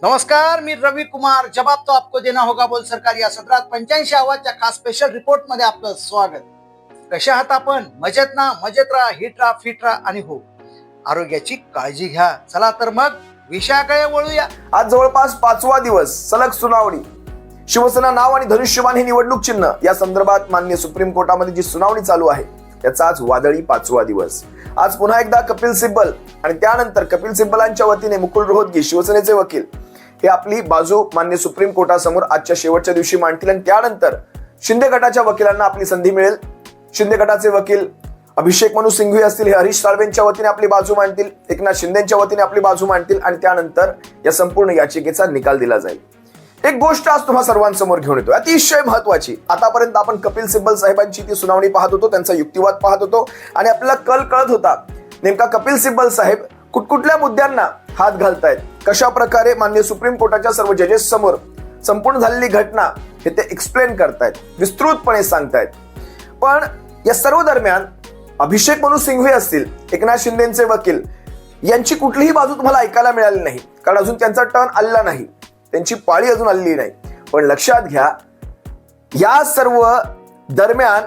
नमस्कार, मी रवि कुमार. जवाब तो आपको देना होगा बोल सरकार या सत्रात 85 आवाजच्या खास स्पेशल रिपोर्ट मध्ये आपलं स्वागत. कशा आहात आपण? मजेत ना? मजेत राहा, हिट राहा, फिट राहा आणि हो आरोग्याची काळजी घ्या. चला तर मग विषयाकडे वळूया. आज जवळपास 5वा दिवस सलग सुनावणी. शिवसेना नाव आणि धनुष्यबाण हे निवडणूक चिन्ह या संदर्भात माननीय सुप्रीम कोर्टामध्ये जी सुनावणी चालू आहे त्याचा आज वादळी 5वा दिवस. आज पुन्हा एकदा कपिल सिब्बल आणि त्यानंतर कपिल सिब्बलांच्या वतीने मुकुल रोहतगी शिवसेनेचे वकील हे आपली बाजू माननीय सुप्रीम कोर्टासमोर आजच्या शेवटच्या दिवशी मांडतील आणि त्यानंतर शिंदे गटाच्या वकिलांना आपली संधी मिळेल. शिंदे गटाचे वकील अभिषेक मनु सिंघवी असतील, हे हरीश साळवेंच्या वतीने आपली बाजू मांडतील, एकनाथ शिंदेच्या वतीने आपली बाजू मांडतील आणि त्यानंतर या संपूर्ण याचिकेचा निकाल दिला जाईल. एक गोष्ट आज तुम्हा सर्वांसमोर घेऊन येतो, अतिशय महत्वाची. आतापर्यंत आपण कपिल सिब्बल साहेबांची ती सुनावणी पाहत होतो, त्यांचा युक्तिवाद पाहत होतो आणि आपल्याला कळत होता नेमका कपिल सिब्बल साहेब कुठकुठल्या मुद्द्यांना हात घालतायत, कशा प्रकारे माननीय सुप्रीम कोर्टाच्या सर्व जजेस समोर संपूर्ण झालेली घटना हे ते एक्सप्लेन करतायत, विस्तृतपणे सांगतायत. पण या सर्व दरम्यान अभिषेक मनु सिंघवी असतील, एकनाथ शिंदेचे वकील यांची कुठलीही बाजू तुम्हाला ऐकायला मिळाली नाही, कारण अजून त्यांचा टर्न आलेला नाही, त्यांची पाळी अजून आलेली नाही. पण लक्षात घ्या, या सर्व दरम्यान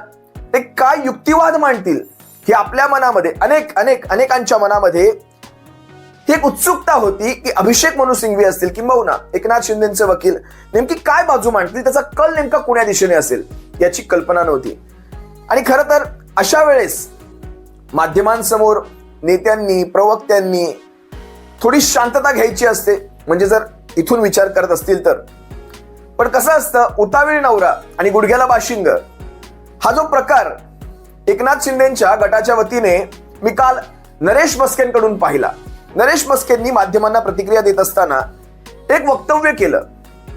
ते काय युक्तिवाद मांडतील हे आपल्या मनामध्ये अनेकांच्या मनामध्ये एक उत्सुकता होती की अभिषेक मनु सिंघवी असतील किंबहुना एकनाथ शिंदेचे वकील नेमकी काय बाजू मांडतील, त्याचा कल नेमका कोण्या दिशेने असेल याची कल्पना नव्हती. आणि खरं तर अशा वेळेस माध्यमांसमोर नेत्यांनी, प्रवक्त्यांनी थोडी शांतता घ्यायची असते, म्हणजे जर इथून विचार करत असतील तर. पण कसं असतं, उतावीळ नवरा आणि गुडघ्याला बाशिंग हा जो प्रकार एकनाथ शिंदेच्या गटाच्या वतीने मी काल नरेश मस्केंकडून पाहिला. नरेश मस्केंनी माध्यमांना प्रतिक्रिया देत असताना एक वक्तव्य केलं.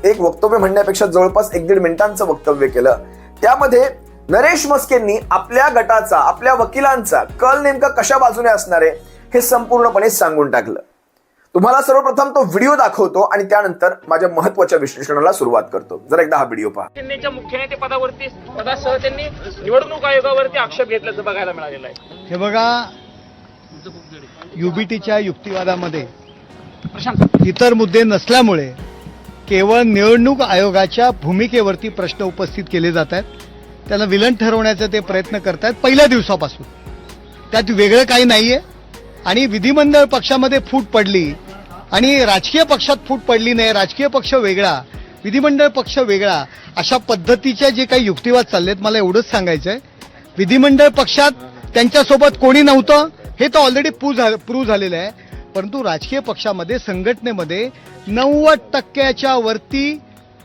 एक वक्तव्य म्हणण्यापेक्षा जवळपास 1-1.5 मिनिटांचं वक्तव्य केलं. त्यामध्ये नरेश मस्केंनी आपल्या गटाचा, आपल्या वकिलांचा कल नेमका कशा बाजूने असणार आहे हे संपूर्णपणे सांगून टाकलं. तुम्हाला सर्वप्रथम तो व्हिडिओ दाखवतो आणि त्यानंतर माझ्या महत्वाच्या विश्लेषणाला सुरुवात करतो. जर एकदा हा व्हिडिओ पहा. शिंदेच्या मुख्य नेते पदासह त्यांनी निवडणूक आयोगावरती आक्षेप घेतल्याचं बघायला मिळालेलं आहे. हे बघा, युबीटीच्या युक्तिवादामध्ये इतर मुद्दे नसल्यामुळे केवळ निवडणूक आयोगाच्या भूमिकेवरती प्रश्न उपस्थित केले जात आहेत. त्याला विलन ठरवण्याचे ते प्रयत्न करतायत पहिल्या दिवसापासून. त्यात वेगळं काही नाहीये. आणि विधिमंडळ पक्षामध्ये फूट पडली आणि राजकीय पक्षात फूट पडली नाही, राजकीय पक्ष वेगळा, विधिमंडळ पक्ष वेगळा, अशा पद्धतीच्या जे काही युक्तिवाद चाललेत, मला एवढंच सांगायचंय, विधिमंडळ पक्षात त्यांच्यासोबत कोणी नव्हतं हे तर ऑलरेडी प्रूव्ह झालेलं आहे. परंतु राजकीय पक्षामध्ये, संघटनेमध्ये 90% वरती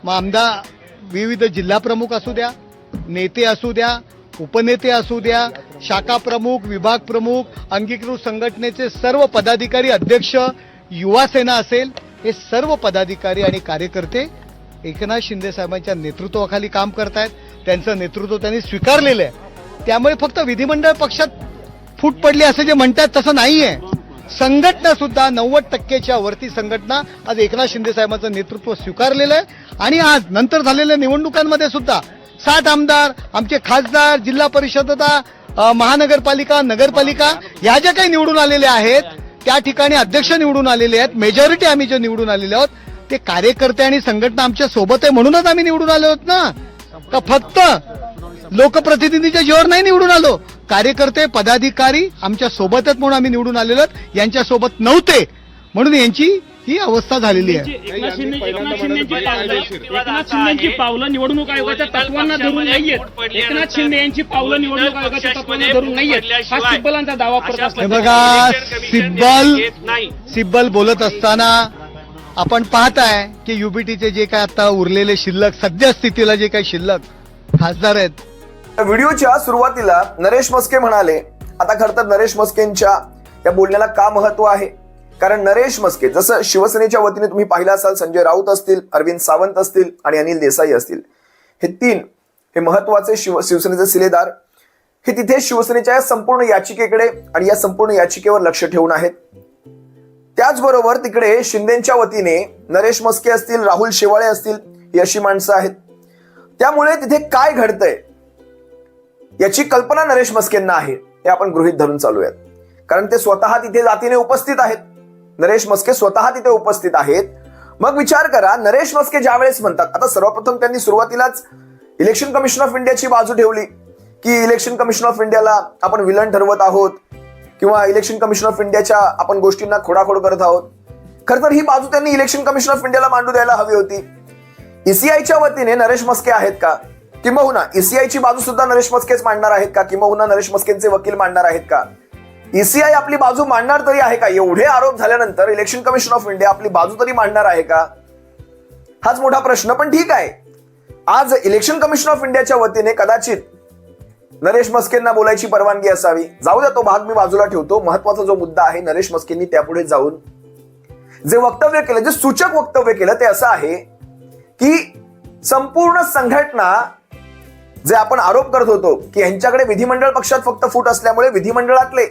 आमदार, विविध जिल्हा प्रमुख असू द्या, नेते असू द्या, उपनेते असू द्या, शाखा प्रमुख, विभाग प्रमुख, अंगीकृत संघटनेचे सर्व पदाधिकारी, अध्यक्ष, युवा सेना असेल, हे सर्व पदाधिकारी आणि कार्यकर्ते एकनाथ शिंदे साहेबांच्या नेतृत्वाखाली काम करतायत. त्यांचं नेतृत्व त्यांनी स्वीकारलेलं आहे. त्यामुळे फक्त विधिमंडळ पक्षात फूट पडली असं जे म्हणतात तसं नाहीये. संघटना सुद्धा 90%च्या वरती संघटना आज एकनाथ शिंदे साहेबांचं नेतृत्व स्वीकारलेलं आहे. आणि आज नंतर झालेल्या निवडणुकांमध्ये सुद्धा 60 आमदार, आमचे खासदार, जिल्हा परिषद, महानगरपालिका, नगरपालिका या ज्या काही निवडून आलेल्या आहेत, त्या ठिकाणी अध्यक्ष निवडून आलेले आहेत. मेजॉरिटी आम्ही जे निवडून आलेले आहोत ते कार्यकर्ते आणि संघटना आमच्या सोबत आहे म्हणूनच आम्ही निवडून आलो आहोत ना. का फक्त लोकप्रतिनिधीच्या जीवावर नाही निवडून आलो. कार्यकर्ते, पदाधिकारी आमच्या सोबत आहेत म्हणून आम्ही निवडून आलेलो आहोत. यांच्या सोबत नव्हते म्हणून यांची ही अवस्था झालेली आहे. एकनाथ शिंदेची पावलं निवडणूक आयोगाच्या तत्वांना धरून नाहीयेत. एकनाथ शिंदे यांची पावलं निवडणूक आयोगाच्या तत्वांना धरून नाहीयेत, हा सिब्बलांचा दावा करत असला. हे बघा, सिब्बल बोलत असताना आपण पाहताय की युबीटीचे जे काय आता उरलेले शिल्लक, सध्या स्थितीला जे काही शिल्लक खासदार आहेत. व्हिडिओच्या सुरुवातीला नरेश मस्के म्हणाले, आता खरं तर नरेश मस्केंच्या या बोलण्याला का महत्व आहे, कारण नरेश मस्के जसं शिवसेनेच्या वतीने तुम्ही पाहिलं असाल, संजय राऊत असतील, अरविंद सावंत असतील आणि अनिल देसाई असतील, हे 3 हे महत्वाचे शिवसेनेचे शिलेदार हे तिथे शिवसेनेच्या या संपूर्ण याचिकेकडे आणि या संपूर्ण याचिकेवर लक्ष ठेवून आहेत. त्याचबरोबर तिकडे शिंदेच्या वतीने नरेश मस्के असतील, राहुल शेवाळे असतील, ही अशी माणसं आहेत. त्यामुळे तिथे काय घडतंय याची कल्पना नरेश मस्केंना आहे, हे आपण गृहीत धरून चालूयात. कारण ते स्वतः तिथे जातीने उपस्थित आहेत. नरेश मस्के स्वतः तिथे उपस्थित आहेत. मग विचार करा, नरेश मस्के ज्या वेळेस म्हणतात, आता सर्वप्रथम त्यांनी सुरुवातीलाच इलेक्शन कमिशन ऑफ इंडियाची बाजू ठेवली की इलेक्शन कमिशन ऑफ इंडियाला आपण विलन ठरवत आहोत किंवा इलेक्शन कमिशन ऑफ इंडियाच्या आपण गोष्टींना खोडाखोड करत आहोत. खर तर ही बाजू त्यांनी इलेक्शन कमिशन ऑफ इंडियाला मांडू द्यायला हवी होती. ईसीआयच्या वतीने नरेश मस्के आहेत का, किंबहुना ईसीआयची बाजू सुद्धा नरेश मस्केच मांडणार आहेत का, किंबहुना नरेश मस्केंचे वकील मांडणार आहेत का, ईसीआय आपली बाजू मांडणार तरी आहे का, एवढे आरोप झाल्यानंतर इलेक्शन कमिशन ऑफ इंडिया आपली बाजू तरी मांडणार आहे का, हाच मोठा प्रश्न. पण ठीक आहे, आज इलेक्शन कमिशन ऑफ इंडियाच्या वतीने कदाचित नरेश मस्केंना बोलायची परवानगी असावी. जाऊ द्या, तो भाग मी बाजूला ठेवतो. महत्वाचा जो मुद्दा आहे, नरेश मस्केंनी त्यापुढे जाऊन जे वक्तव्य केलं, जे सूचक वक्तव्य केलं, ते असं आहे की संपूर्ण संघटना जे आपण आरोप करत होतो की यांच्याकडे विधिमंडळ पक्षात फक्त फूट असल्यामुळे विधिमंडळातले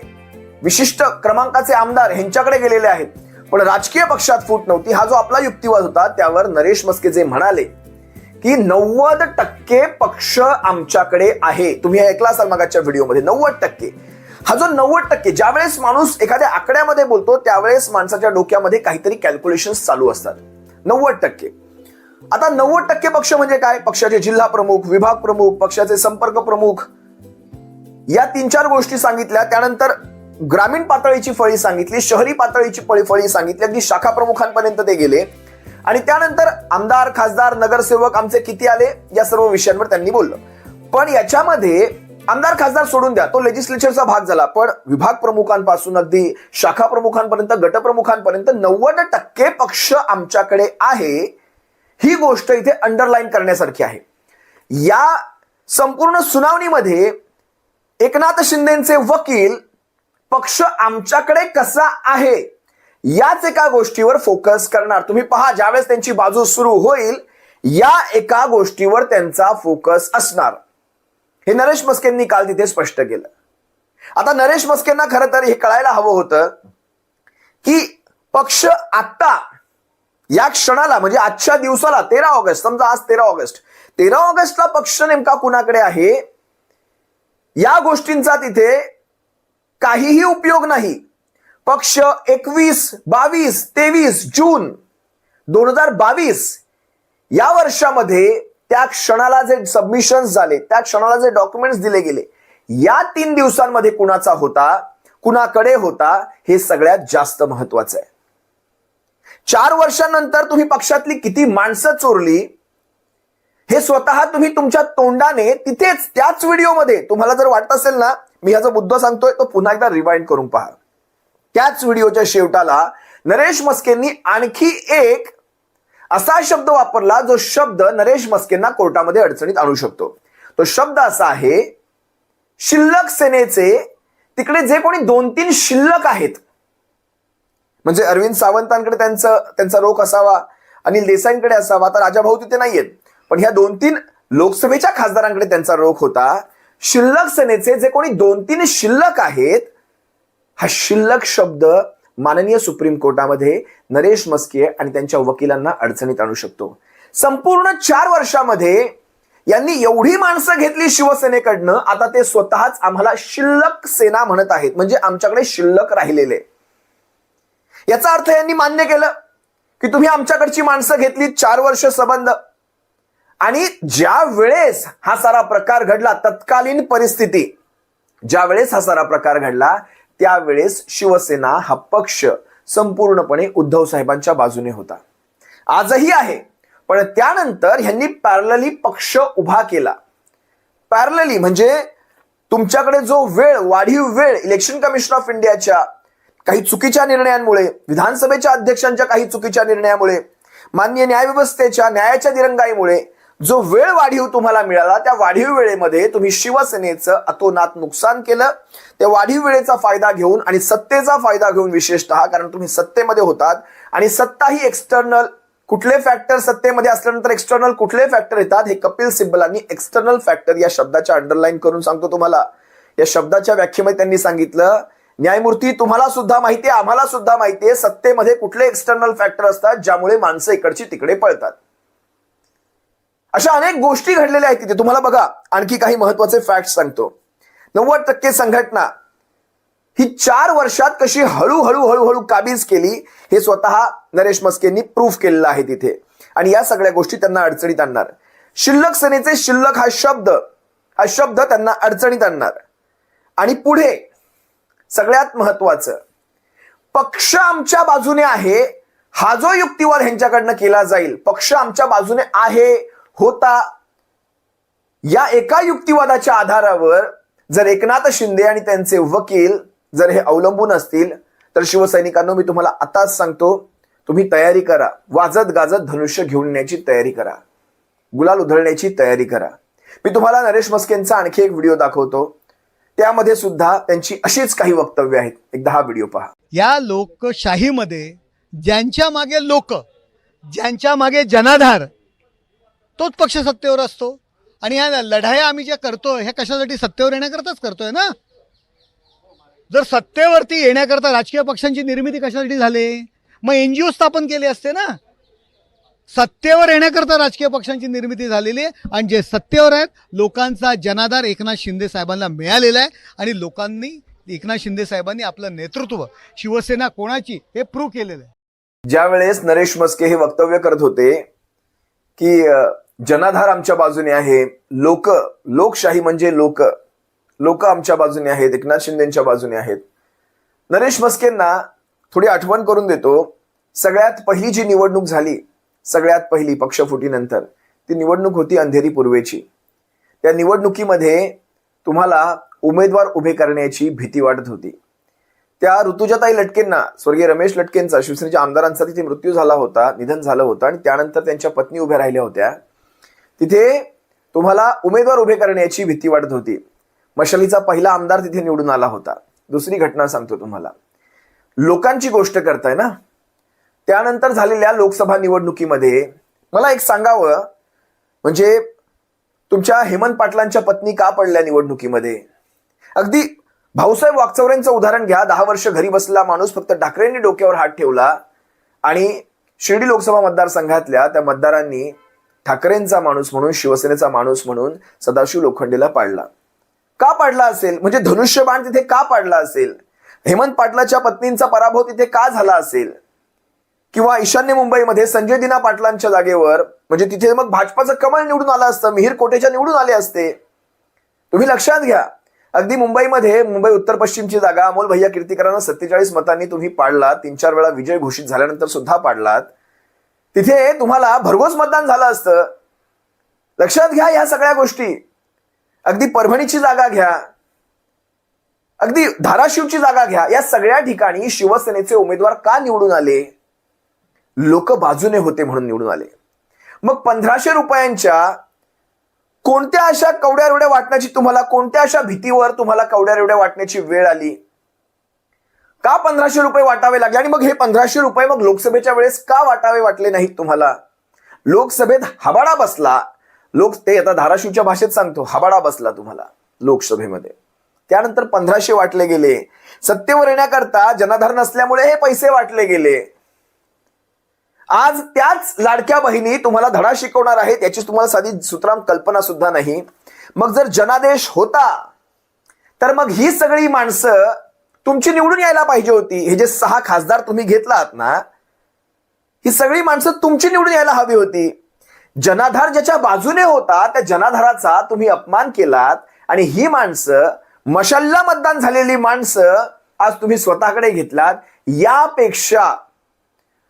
विशिष्ट क्रमांकाचे आमदार यांच्याकडे गेलेले आहेत, पण राजकीय पक्षात फूट नव्हती. हा जो आपला युक्तिवाद होता त्यावर नरेश मस्के जे म्हणाले की 90% पक्ष आमच्याकडे आहे. तुम्ही ऐकला असाल मागच्या व्हिडिओमध्ये 90%. हा जो 90%, ज्यावेळेस माणूस एखाद्या आकड्यामध्ये बोलतो त्यावेळेस माणसाच्या डोक्यामध्ये काहीतरी कॅल्क्युलेशन्स चालू असतात. 90%. आता 90% पक्ष म्हणजे काय? पक्षाचे जिल्हा प्रमुख, विभाग प्रमुख, पक्षाचे संपर्क प्रमुख, या 3-4 गोष्टी सांगितल्या. त्यानंतर ग्रामीण पातळीची फळी सांगितली, शहरी पातळीची फळी सांगितली, अगदी शाखा प्रमुखांपर्यंत ते गेले. आणि त्यानंतर आमदार, खासदार, नगरसेवक आमचे किती आले या सर्व विषयांवर त्यांनी बोललं. पण याच्यामध्ये आमदार खासदार सोडून द्या, तो लेजिस्लेचरचा भाग झाला. पण विभाग प्रमुखांपासून अगदी शाखा प्रमुखांपर्यंत, गट प्रमुखांपर्यंत 90% पक्ष आमच्याकडे आहे, ही गोष्ट इथे अंडरलाईन करण्यासारखी आहे. या संपूर्ण सुनावणीमध्ये एकनाथ शिंदेचे वकील पक्ष आमच्याकडे कसा आहे याच एका गोष्टीवर फोकस करणार. तुम्ही पहा, ज्यावेळेस त्यांची बाजू सुरू होईल या एका गोष्टीवर त्यांचा फोकस असणार. हे नरेश मस्केंनी काल तिथे स्पष्ट केलं. आता नरेश मस्केंना खरं तर हे कळायला हवं होतं की पक्ष आता या क्षणाला, म्हणजे आजच्या दिवसाला 13 ऑगस्ट, समजा आज 13 ऑगस्टला पक्ष नेमका कुणाकडे आहे या गोष्टींचा तिथे काहीही उपयोग नाही. पक्ष 21, 22, 23 जून 2022 या वर्षामध्ये त्या क्षणाला जे सबमिशन्स झाले, त्या क्षणाला जे डॉक्युमेंट्स दिले गेले, या 3 दिवसांमध्ये कुणाचा होता, कुणाकडे होता, हे सगळ्यात जास्त महत्वाचं आहे. 4 वर्षांनंतर तुम्ही पक्षातली किती माणसं चोरली हे स्वतः तुम्ही तुमच्या तोंडाने तिथेच त्याच व्हिडिओमध्ये, तुम्हाला जर वाटत असेल ना मी ह्याचा मुद्दा सांगतोय तो पुन्हा एकदा रिवाइंड करून पहा. त्याच व्हिडिओच्या शेवटाला नरेश मस्केंनी आणखी एक असा शब्द वापरला जो शब्द नरेश मस्केंना कोर्टामध्ये अडचणीत आणू शकतो. तो शब्द असा आहे, शिल्लक सेनेचे तिकडे जे कोणी 2-3 शिल्लक आहेत, म्हणजे अरविंद सावंतांकडे त्यांचा रोख असावा, अनिल देसाईंकडे असावा, आता राजाभाऊ तिथे नाहीयेत, पण ह्या 2-3 लोकसभेच्या खासदारांकडे त्यांचा रोख होता. शिल्लक सेनेचे जे कोणी 2-3 शिल्लक आहेत, हा शिल्लक शब्द माननीय सुप्रीम कोर्टामध्ये नरेश मस्के आणि त्यांच्या वकिलांना अडचणीत आणू शकतो. संपूर्ण 4 वर्षामध्ये यांनी एवढी माणसं घेतली शिवसेनेकडनं, आता ते स्वतःच आम्हाला शिल्लक सेना म्हणत आहेत, म्हणजे आमच्याकडे शिल्लक राहिलेले. याचा अर्थ यांनी मान्य केलं की तुम्ही आमच्याकडची माणसं घेतली 4 वर्ष सबंध, आणि ज्या वेळेस हा सारा प्रकार घडला, तत्कालीन परिस्थिती, ज्या वेळेस हा सारा प्रकार घडला त्यावेळेस शिवसेना हा पक्ष संपूर्णपणे उद्धव साहेबांच्या बाजूने होता, आजही आहे. पण त्यानंतर ह्यांनी पॅरलली पक्ष उभा केला. पॅरलली म्हणजे तुमच्याकडे जो वेळ, वाढीव वेळ इलेक्शन कमिशन ऑफ इंडियाच्या काही चुकीच्या निर्णयांमुळे, विधानसभेच्या अध्यक्षांच्या काही चुकीच्या निर्णयामुळे, माननीय न्यायव्यवस्थेच्या न्यायाच्या दिरंगाईमुळे जो वेळ वाढीव तुम्हाला मिळाला, त्या वाढीव वेळेमध्ये तुम्ही शिवसेनेचं अतोनात नुकसान केलं. त्या वाढीव वेळेचा फायदा घेऊन आणि सत्तेचा फायदा घेऊन, विशेषतः कारण तुम्ही सत्तेमध्ये होतात आणि सत्ता ही एक्सटर्नल, कुठले फॅक्टर सत्तेमध्ये असल्यानंतर एक्सटर्नल कुठले फॅक्टर येतात हे कपिल सिब्बलांनी एक्सटर्नल फॅक्टर या शब्दाच्या अंडरलाईन करून सांगतो तुम्हाला. या शब्दाच्या व्याख्येमध्ये त्यांनी सांगितलं, न्यायमूर्ती तुम्हाला सुद्धा माहितीये, आम्हाला सुद्धा माहितीये, सत्तेमध्ये कुठले एक्सटर्नल फॅक्टर असतात ज्यामुळे माणसं इकडची तिकडे पळतात. अशा अनेक गोष्टी घडलेल्या आहेत तिथे. तुम्हाला बघा, आणखी काही महत्वाचे फॅक्ट सांगतो. 90% संघटना ही 4 वर्षात कशी हळूहळू काबीज केली हे स्वतः नरेश मस्केंनी प्रूफ केलेलं आहे तिथे. आणि या सगळ्या गोष्टी त्यांना अडचणीत आणणार. शिल्लक सेनेचे शिल्लक हा शब्द त्यांना अडचणीत आणणार. आणि पुढे सगळ्यात महत्वाचं, पक्ष आमच्या बाजूने आहे हा जो युक्तिवाद ह्यांच्याकडनं केला जाईल, पक्ष आमच्या बाजूने आहे होता, या एका युक्तिवादाच्या आधारावर जर एकनाथ शिंदे आणि त्यांचे वकील जर हे अवलंबून असतील तर शिवसैनिकांनो, मी तुम्हाला आताच सांगतो, तुम्ही तयारी करा. वाजत गाजत धनुष्य घेऊन येण्याची तयारी करा, गुलाल उधळण्याची तयारी करा. मी तुम्हाला नरेश मस्केंचा आणखी एक व्हिडिओ दाखवतो, त्यामध्ये सुद्धा त्यांची अशीच काही वक्तव्य आहेत. एकदा हा व्हिडिओ पहा. या लोकशाहीमध्ये ज्यांच्या मागे लोक, ज्यांच्या मागे जनाधार, तोच पक्ष सत्तेवर असतो. आणि ह्या लढाया आम्ही ज्या करतोय ह्या कशासाठी? सत्तेवर येण्याकरताच करतोय ना. जर सत्तेवरती येण्याकरता राजकीय पक्षांची निर्मिती कशासाठी झाली? मग NGO स्थापन केले असते ना. सत्तेवर येण्याकरता राजकीय पक्षांची निर्मिती झालेली आहे. आणि जे सत्तेवर आहेत, लोकांचा जनाधार एकनाथ शिंदे साहेबांना मिळालेला आहे. आणि लोकांनी, एकनाथ शिंदे साहेबांनी आपलं नेतृत्व, शिवसेना कोणाची हे प्रूव्ह केलेलं आहे. ज्यावेळेस नरेश मस्के हे वक्तव्य करत होते की जनाधार आमच्या बाजूने आहे, लोकशाही म्हणजे लोक आमच्या बाजूने आहेत, एकनाथ शिंदेच्या बाजूने आहेत. नरेश मस्केंना थोडी आठवण करून देतो. सगळ्यात पहिली जी निवडणूक झाली, सगळ्यात पहिली पक्षफुटीनंतर, ती निवडणूक होती अंधेरी पूर्वेची. त्या निवडणुकीमध्ये तुम्हाला उमेदवार उभे करण्याची भीती वाटत होती. त्या ऋतुजाताई लटकेंना, स्वर्गीय रमेश लटकेंचा, शिवसेनेच्या आमदारांचा तिथे मृत्यू झाला होता, निधन झालं होतं. आणि त्यानंतर त्यांच्या पत्नी उभ्या राहिल्या होत्या. तिथे तुम्हाला उमेदवार उभे करण्याची भीती वाटत होती. मशालीचा पहिला आमदार तिथे निवडून आला होता. दुसरी घटना सांगतो तुम्हाला, लोकांची गोष्ट करताय ना. त्यानंतर झालेल्या लोकसभा निवडणुकीमध्ये मला एक सांगावं, म्हणजे तुमच्या हेमंत पाटलांच्या पत्नी का पडल्या निवडणुकीमध्ये? अगदी भाऊसाहेब वागचौरेंचं उदाहरण घ्या. 10 वर्ष घरी बसलेला माणूस, फक्त ठाकरेंनी डोक्यावर हात ठेवला आणि शिर्डी लोकसभा मतदारसंघातल्या त्या मतदारांनी ठाकरेंचा माणूस म्हणून, शिवसेनेचा माणूस म्हणून सदाशिव लोखंडेला पाडला. का पाडला असेल? म्हणजे धनुष्यबाण तिथे का पाडला असेल? हेमंत पाटलाच्या पत्नींचा पराभव तिथे का झाला असेल? किंवा ईशान्य मुंबईमध्ये संजय दिना पाटलांच्या जागेवर, म्हणजे तिथे मग भाजपाचं कमळ निवडून आलं असतं, मिहीर कोटेच्या निवडून आले असते. तुम्ही लक्षात घ्या, अगदी मुंबईमध्ये, मुंबई उत्तर पश्चिमची जागा अमोल भैया कीर्तिकरांना 47 मतांनी तुम्ही पाडलात. 3-4 वेळा विजय घोषित झाल्यानंतर सुद्धा पाडलात. तिथे तुम्हाला भरघोस मतदान झालं असतं. लक्षात घ्या ह्या सगळ्या गोष्टी. अगदी परभणीची जागा घ्या, अगदी धाराशिवची जागा घ्या, या सगळ्या ठिकाणी शिवसेनेचे उमेदवार का निवडून आले? लोक बाजूने होते म्हणून निवडून आले. मग 1500 रुपयांच्या कोणत्या अशा कवड्या रोड्या वाटण्याची तुम्हाला, कोणत्या अशा भीतीवर तुम्हाला कवड्या रोड्या वाटण्याची वेळ आली? का 1500 रुपये वाटावे लागले? आणि मग हे 1500 रुपये मग लोकसभेच्या वेळेस का वाटले नाहीत तुम्हाला? लोकसभेत हबाडा बसला. ते आता धाराशिवच्या भाषेत सांगतो, हबाडा बसला तुम्हाला लोकसभेमध्ये. त्यानंतर 1500 वाटले गेले. सत्तेवर येण्याकरता जनाधार नसल्यामुळे हे पैसे वाटले गेले. आज त्याच लाडक्या बहिणी तुम्हाला धडा शिकवणार आहेत, याची तुम्हाला साधी सुतराम कल्पना सुद्धा नाही. मग जर जनादेश होता तर मग ही सगळी माणसं तुमची निवडून यायला पाहिजे होती. हे जे 6 खासदार तुम्ही घेतलात ना, ही सगळी माणसं तुमची निवडून यायला हवी होती. जनाधार ज्याच्या बाजूने होता त्या जनाधाराचा तुम्ही अपमान केलात. आणि ही माणसं, मशालला मतदान झालेली माणसं आज तुम्ही स्वतःकडे घेतलात. यापेक्षा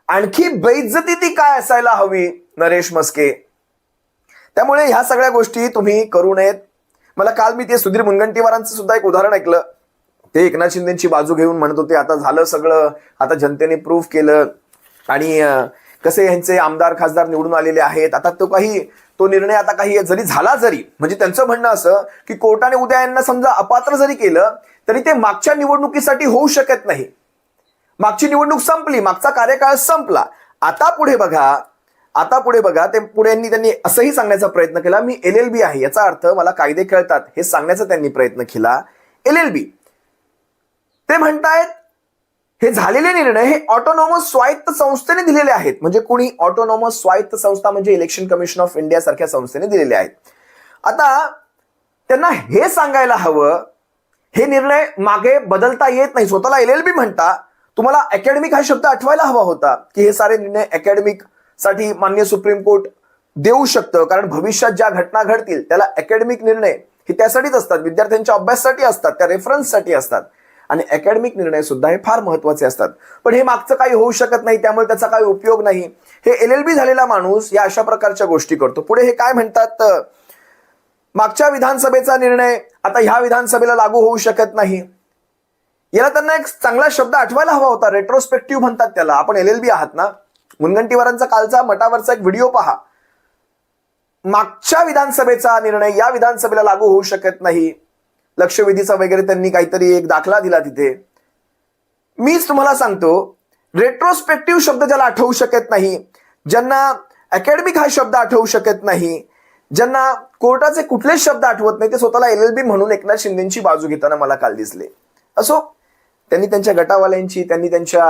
आणखी बेइज्जती ती काय असायला हवी नरेश मस्के? त्यामुळे ह्या सगळ्या गोष्टी तुम्ही करू नयेत. मला काल मी ते सुधीर मुनगंटीवारांचं सुद्धा एक उदाहरण ऐकलं. ते एकनाथ शिंदेची बाजू घेऊन म्हणत होते, आता झालं सगळं, आता जनतेने प्रूफ केलं आणि कसे यांचे आमदार खासदार निवडून आलेले आहेत. आता तो निर्णय आता काही जरी झाला, जरी म्हणजे त्यांचं म्हणणं असं की कोर्टाने उद्या यांना समजा अपात्र जरी केलं तरी ते मागच्या निवडणुकीसाठी होऊ शकत नाही. मागची निवडणूक संपली, मागचा कार्यकाळ संपला. आता पुढे बघा ते पुढे त्यांनी असंही सांगण्याचा प्रयत्न केला, मी LLB आहे, याचा अर्थ मला कायदे कळतात हे सांगण्याचा त्यांनी प्रयत्न केला. LLB ते म्हणतायत हे झालेले निर्णय हे ऑटोनॉमस स्वायत्त संस्थेने दिलेले आहेत. म्हणजे कोणी? ऑटोनॉमस स्वायत्त संस्था, म्हणजे इलेक्शन कमिशन ऑफ इंडिया सारख्या संस्थेने दिलेले आहेत. आता त्यांना हे सांगायला हवं, हे निर्णय मागे बदलता येत नाही. स्वतःला LLB म्हणता, तुम्हाला अकॅडमिक हा शब्द आठवायला हवा होता की हे सारे निर्णय अकॅडमिक साठी माननीय सुप्रीम कोर्ट देऊ शकतं, कारण भविष्यात ज्या घटना घडतील त्याला अकॅडमिक निर्णय हे त्यासाठीच असतात, विद्यार्थ्यांच्या अभ्यासासाठी असतात, त्या रेफरन्ससाठी असतात आणि अकॅडमिक निर्णय सुद्धा हे फार महत्वाचे असतात. पण हे मागचं काही होऊ शकत नाही, त्यामुळे त्याचा काही उपयोग नाही. हे LLB झालेला माणूस या अशा प्रकारच्या गोष्टी करतो. पुढे हे काय म्हणतात, मागच्या विधानसभेचा निर्णय आता ह्या विधानसभेला लागू होऊ शकत नाही. याला त्यांना एक चांगला शब्द आठवायला हवा होता, रेट्रोस्पेक्टिव्ह म्हणतात त्याला. आपण LLB आहात ना, मुनगंटीवारांचा कालचा मटावरचा एक व्हिडिओ पहा. मागच्या विधानसभेचा निर्णय या विधानसभेला लागू होऊ शकत नाही, लक्षवेधीचा वगैरे त्यांनी काहीतरी एक दाखला दिला तिथे. मीच तुम्हाला सांगतो, रेट्रोस्पेक्टिव्ह शब्द ज्याला आठवू शकत नाही, ज्यांना अकॅडमिक हा शब्द आठवू शकत नाही, ज्यांना कोर्टाचे कुठलेच शब्द आठवत नाही, ते स्वतःला LLB म्हणून एकनाथ शिंदेची बाजू घेताना मला काल दिसले. असो, त्यांनी त्यांच्या गटावाल्यांची, त्यांनी त्यांच्या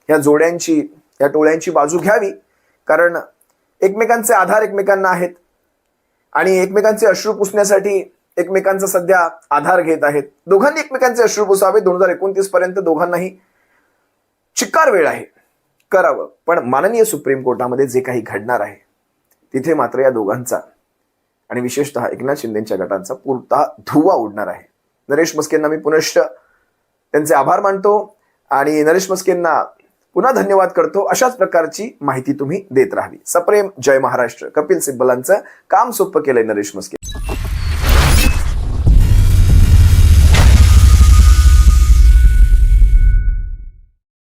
या जोड्यांची, या टोळ्यांची बाजू घ्यावी, कारण एकमेकांचे आधार एकमेकांना आहेत आणि एकमेकांचे अश्रू पुसण्यासाठी एकमेकांचा सध्या आधार घेत आहेत. दोघांनी एकमेकांचे अश्रू पुसावे. 2029 पर्यंत दोघांनाही चिक्कार वेळ आहे, करावं. पण माननीय सुप्रीम कोर्टामध्ये जे काही घडणार आहे तिथे मात्र या दोघांचा आणि विशेषतः एकनाथ शिंदेच्या गटांचा पुरता धुव्वा उडणार आहे. नरेश मस्केंना मी पुनश्च त्यांचे आभार मानतो आणि नरेश मस्केंना पुन्हा धन्यवाद करतो. अशाच प्रकारची माहिती तुम्ही देत राहावी. सप्रेम जय महाराष्ट्र. कपिल सिब्बलांचं काम सोपं केलंय नरेश मस्के.